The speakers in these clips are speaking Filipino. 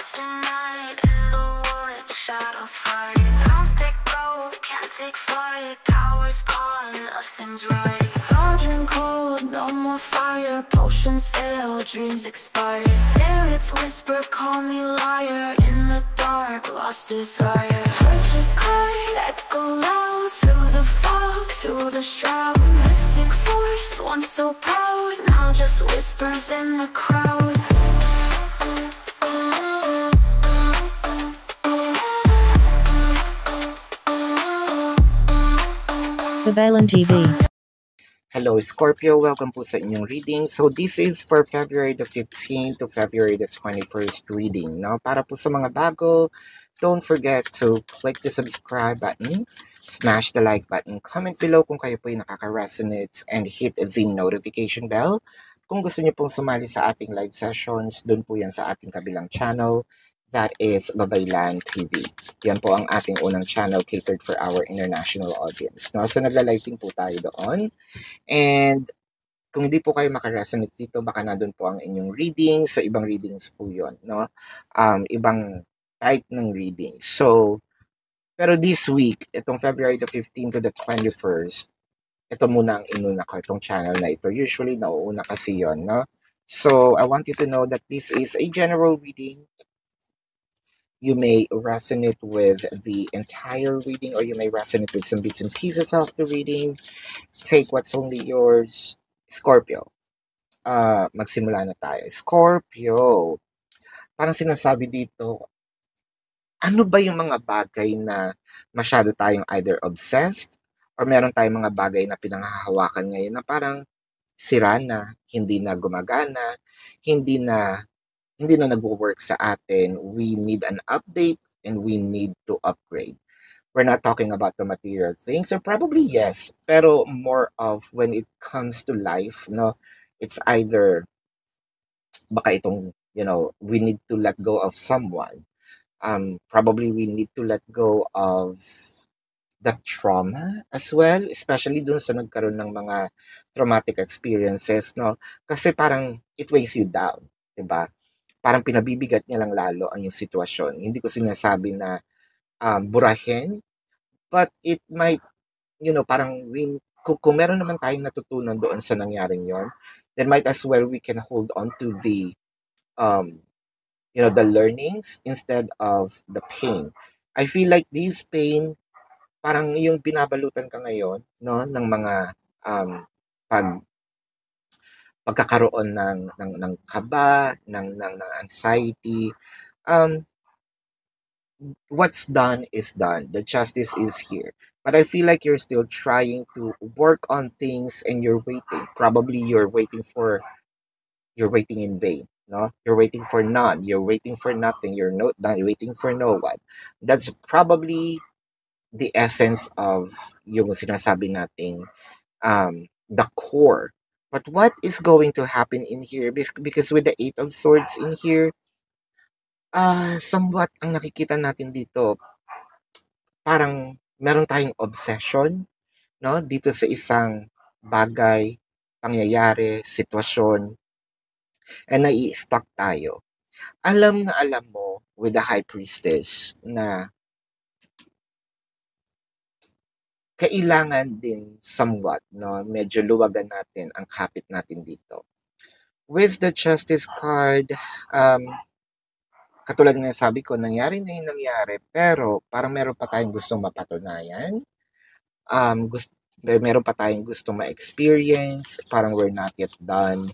lost in night, in the wood, shadows fight. Gnomes take gold, can't take flight. Power's gone, nothing's right. Cauldron cold, no more fire. Potions fail, dreams expire. Spirits whisper, call me liar. In the dark, lost desire. Purchase card, echo loud. Through the fog, through the shroud. Mystic force, once so proud, now just whispers in the crowd. Babalan TV. Hello Scorpio, welcome po sa inyong reading. So this is for February the 15th to February the 21st reading. Now, para po sa mga bago, don't forget to click the subscribe button, smash the like button, comment below kung kayo po yung nakaka-resonate, and hit the notification bell. Kung gusto niyo pong sumali sa ating live sessions, dun po yan sa ating kabilang channel. That is Babaylan TV. Yan po ang ating unang channel catered for our international audience. No? So nagla-live din po tayo doon. And kung hindi po kayo makaresonate dito, baka na doon po ang inyong reading. Sa ibang readings po yun. No? Ibang type ng reading. So, pero this week, itong February the 15th to the 21st, ito muna ang inuna ko, itong channel na ito. Usually, nauuna kasi yon, no? So, I want you to know that this is a general reading. You may resonate with the entire reading or you may resonate with some bits and pieces of the reading. Take what's only yours. Scorpio. Magsimula na tayo. Scorpio. Parang sinasabi dito, ano ba yung mga bagay na masyado tayong either obsessed or meron tayong mga bagay na pinanghahawakan ngayon na parang sira na, hindi na gumagana, hindi na nagwo-work sa atin. We need an update and we need to upgrade. We're not talking about the material things, or probably yes, pero more of when it comes to life, no? It's either baka itong, we need to let go of someone. Probably we need to let go of the trauma as well, especially dun sa nagkaroon ng mga traumatic experiences, no? Kasi parang it weighs you down, 'di ba? Parang pinabibigat niya lang lalo ang yung sitwasyon. Hindi ko sinasabi na burahin, but it might, parang kung meron naman tayong natutunan doon sa nangyaring yon, then might as well we can hold on to the, the learnings instead of the pain. I feel like this pain, parang yung binabalutan ka ngayon, no, ng mga pagkakaroon ng kaba, ng anxiety. What's done is done. The justice is here. But I feel like you're still trying to work on things and you're waiting. Probably you're waiting in vain. No? You're waiting for none. You're waiting for nothing. You're not waiting for no one. That's probably the essence of yung sinasabi nating the core. But what is going to happen in here? Because with the Eight of Swords in here, somewhat ang nakikita natin dito, parang meron tayong obsession, no? Dito sa isang bagay, pangyayari, sitwasyon, and nai-stuck tayo. Alam mo with the High Priestess na kailangan din somewhat, no, medyo luwagan natin ang kapit natin dito. With the Justice card, katulad ng sabi ko, nangyari na yung nangyari, pero parang meron pa tayong gustong mapatunayan. Meron pa tayong gustong ma-experience, parang we're not yet done.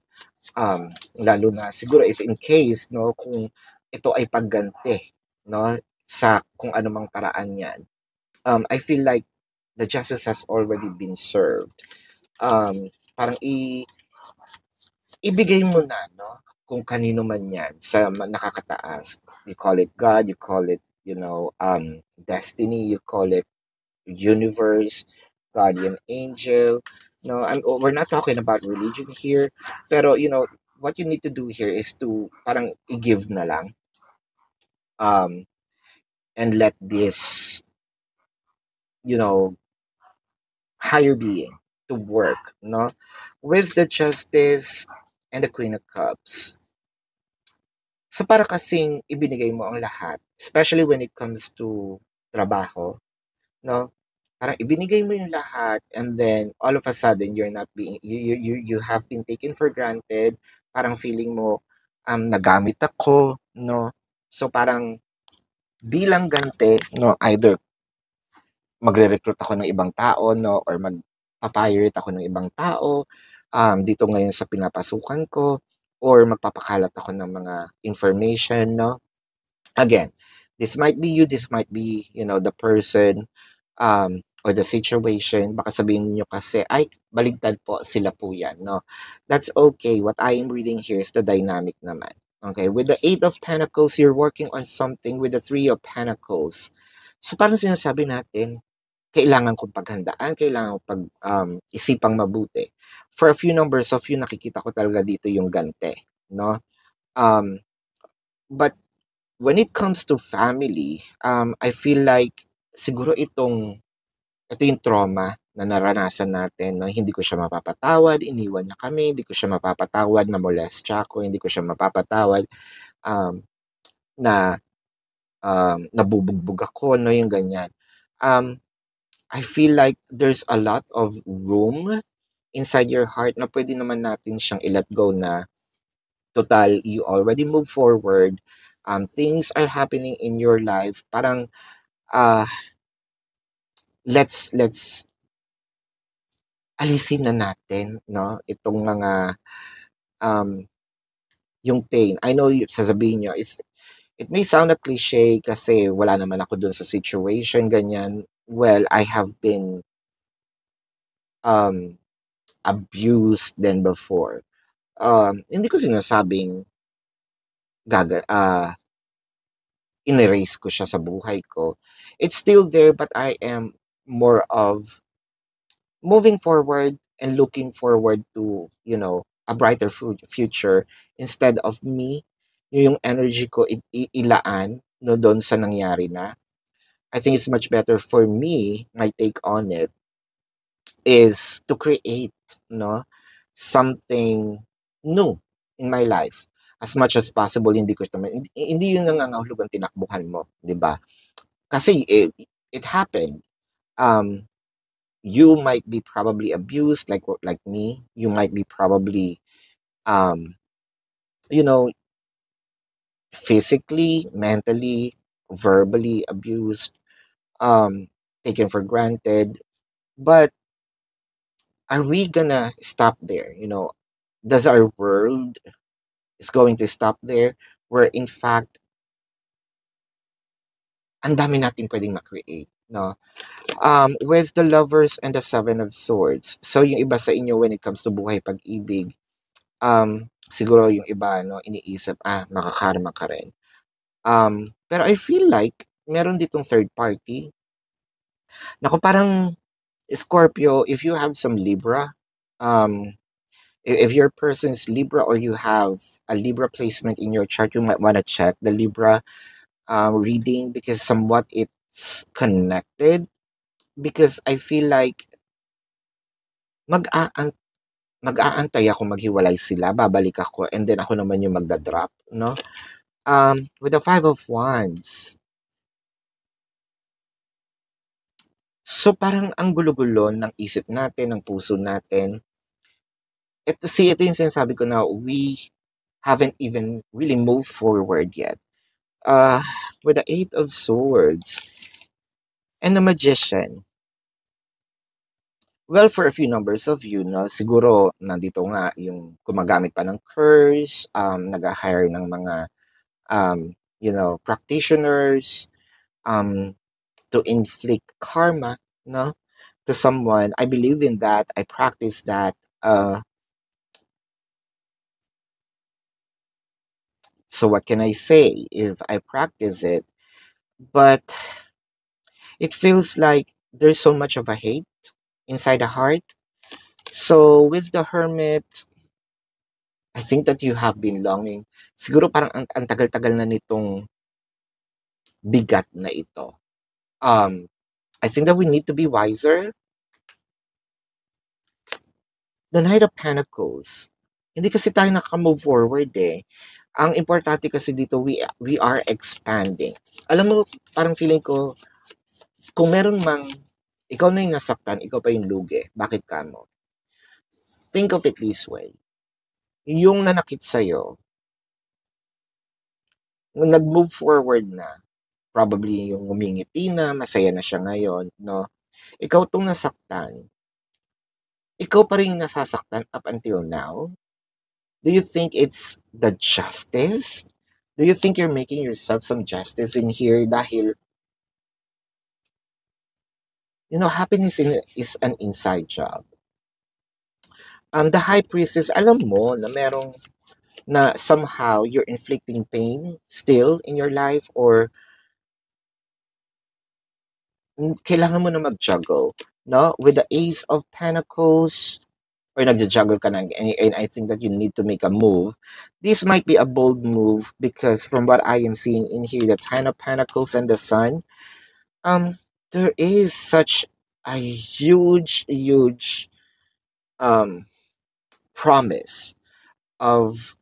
Lalo na siguro if in case, no, kung ito ay pagganti, no, sa kung anumang paraan yan. I feel like the justice has already been served. Parang ibigay mo na, no, kung kanino man yan sa nakakataas. You call it God, you call it, destiny, you call it universe, guardian angel. No, we're not talking about religion here, pero what you need to do here is to parang i-give na lang, and let this, higher being to work, no? With the Justice and the Queen of Cups, So para kasing ibinigay mo ang lahat, especially when it comes to trabaho, no? Parang ibinigay mo yung lahat and then all of a sudden you're not being you have been taken for granted. Parang feeling mo nagamit ako, no? So parang bilang ganti, no, either magre-recruit ako ng ibang tao, no, or magpapirate ako ng ibang tao dito ngayon sa pinapasukan ko, or magpapakalat ako ng mga information, no. Again, this might be you, this might be, the person, or the situation. Baka sabihin niyo kasi, ay, baligtad po, sila po yan, no. That's okay. What I am reading here is the dynamic naman. Okay, with the Eight of Pentacles, you're working on something. With the Three of Pentacles, so parang sinasabi natin, kailangan kong paghandaan, kailangan kong isipang mabuti. For a few numbers of you, nakikita ko talaga dito yung gante, no? But when it comes to family, I feel like siguro ito yung trauma na naranasan natin, no? Hindi ko siya mapapatawad, iniwan niya kami, hindi ko siya mapapatawad, na-molest siya ako, hindi ko siya mapapatawad, na nabubugbog ako, no? Yung ganyan. I feel like there's a lot of room inside your heart na pwede naman natin siyang i-let go na total, you already move forward. Things are happening in your life. Parang, let's alisin na natin, no? Itong mga, yung pain. I know, sasabihin nyo, it may sound a cliche kasi wala naman ako dun sa situation, ganyan. Well, I have been abused than before. Hindi ko sinasabing in-erase ko siya sa buhay ko. It's still there, but I am more of moving forward and looking forward to, a brighter future instead of me, yung energy ko ilaan no doon sa nangyari na. I think it's much better for me, my take on it, is to create, no, something new in my life. As much as possible, hindi yun nangangahulugang tinakbuhan mo, di ba? Kasi it happened. You might be probably abused like me. You might be probably, physically, mentally, verbally abused, taken for granted. But are we gonna stop there? Does our world is going to stop there? Where in fact, ang dami natin pwedeng ma-create, no? With the Lovers and the Seven of Swords. So yung iba sa inyo when it comes to buhay pag-ibig, siguro yung iba, no, iniisip, makakarma ka rin. Pero I feel like meron ditong third party. Naku, parang Scorpio, if you have some Libra, if your person is Libra or you have a Libra placement in your chart, you might want to check the Libra reading because somewhat it's connected. Because I feel like mag-aantay ako maghiwalay sila, babalik ako, and then ako naman yung magda-drop, no? With the Five of Wands, so parang ang gulo-gulo ng isip natin, ng puso natin. Ito yung sinasabi ko na we haven't even really moved forward yet. With the Eight of Swords and the Magician. Well, for a few numbers of you, no, siguro nandito nga yung gumagamit pa ng curse, nag-hire ng mga, practitioners, to inflict karma, no, to someone. I believe in that. I practice that. So what can I say if I practice it? But it feels like there's so much of a hate inside the heart. So with the Hermit, I think that you have been longing. Siguro parang ang tagal-tagal na nitong bigat na ito. I think that we need to be wiser. The Knight of Pentacles. Hindi kasi tayo nakaka-move forward eh. Ang importante kasi dito, we are expanding. Alam mo, parang feeling ko, kung meron mang, ikaw na yung nasaktan, ikaw pa yung lugi, bakit ka mo? Think of it this way. Yung nanakit sa'yo, nung nag-move forward na, probably yung ngumingiti na, masaya na siya ngayon, no? Ikaw tong nasaktan, ikaw pa rin yung nasasaktan up until now? Do you think it's the justice? Do you think you're making yourself some justice in here dahil, happiness is an inside job. The high priestess, alam mo na merong, na somehow you're inflicting pain still in your life, or kailangan mo na mag-juggle, no? With the Ace of Pentacles, or nagja-juggle ka na, and I think that you need to make a move. This might be a bold move because from what I am seeing in here, the Ten of Pentacles and the Sun, there is such a huge promise of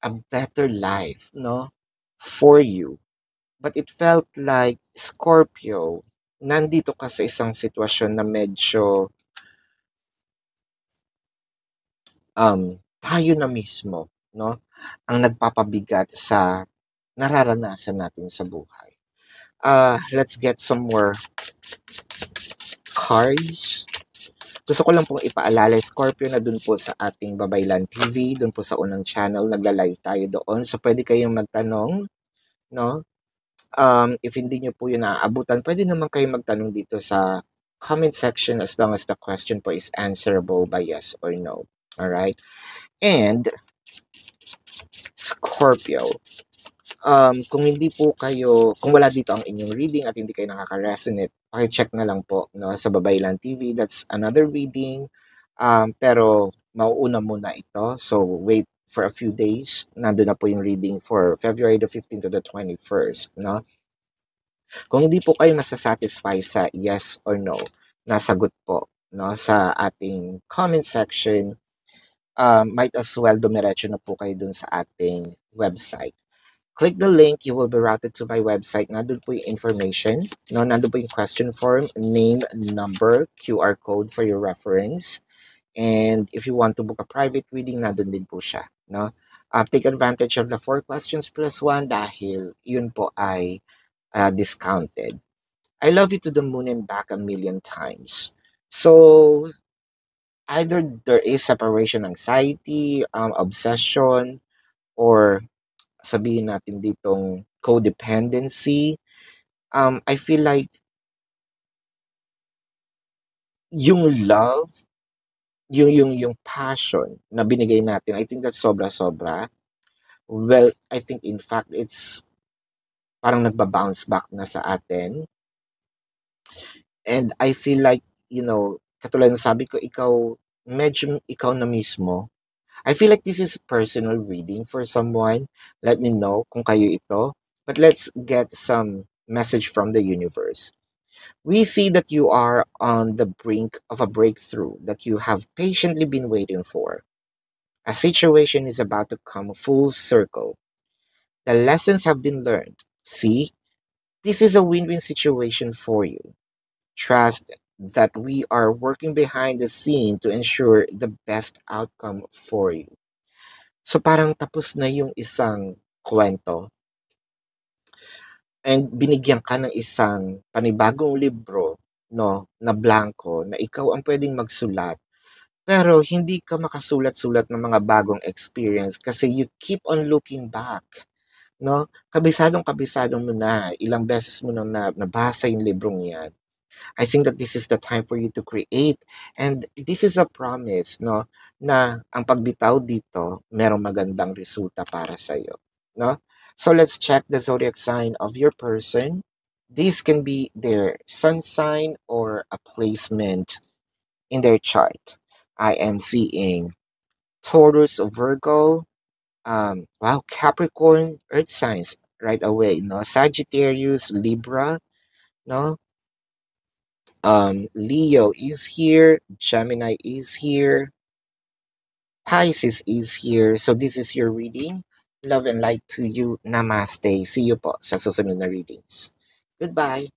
a better life, no, for you. But it felt like, Scorpio, nandito ka sa isang sitwasyon na medyo tayo na mismo, no, ang nagpapabigat sa nararanasan natin sa buhay. Let's get some more cards. Gusto ko lang pong ipaalala, Scorpio, na dun po sa ating Babaylan TV, dun po sa unang channel, nagla-live tayo doon. So, pwede kayong magtanong, no? If hindi nyo po yun naaabutan, pwede naman kayong magtanong dito sa comment section as long as the question po is answerable by yes or no. Alright? And, Scorpio, kung hindi po kayo, kung wala dito ang inyong reading at hindi kayo nakaka-resonate, paki-check na lang po, no, sa Babaylan TV. That's another reading. Pero mauuna muna ito. So wait for a few days. Nandun na po yung reading for February the 15th to the 21st, no? Kung hindi po kayo masasatisfy sa yes or no, nasagot po, no, sa ating comment section, might as well dumiretso na po kayo dun sa ating website. Click the link, you will be routed to my website. Nandun po yung information, no? Nandun po yung question form, name, number, QR code for your reference. And if you want to book a private reading, nandun din po siya, no? Take advantage of the 4 questions plus 1 dahil yun po ay discounted. I love you to the moon and back a million times. So, either there is separation anxiety, obsession, or sabihin natin ditong codependency. I feel like yung love, yung passion na binigay natin, I think that's sobra-sobra. Well, I think in fact it's parang nagba-bounce back na sa atin. And I feel like, katulad ng sabi ko, medyo ikaw na mismo. I feel like this is personal reading for someone. Let me know kung kayo ito. But let's get some message from the universe. We see that you are on the brink of a breakthrough that you have patiently been waiting for. A situation is about to come full circle. The lessons have been learned. See, this is a win-win situation for you. Trust that we are working behind the scene to ensure the best outcome for you. So parang tapos na yung isang kwento and binigyan ka ng isang panibagong libro, no, na blanco, na ikaw ang pwedeng magsulat. Pero hindi ka makasulat-sulat ng mga bagong experience kasi you keep on looking back, no? Kabisado mo na, ilang beses mo nang nabasa yung librong yan. I think that this is the time for you to create, and this is a promise, no, na ang pagbitaw dito merong magandang resulta para sa iyo, no? So let's check the zodiac sign of your person. This can be their sun sign or a placement in their chart. I am seeing Taurus, Virgo, Capricorn, earth signs right away, no? Sagittarius, Libra, no? Leo is here, Gemini is here, Pisces is here. So this is your reading. Love and light to you. Namaste. See you po sa susunod na readings. Goodbye.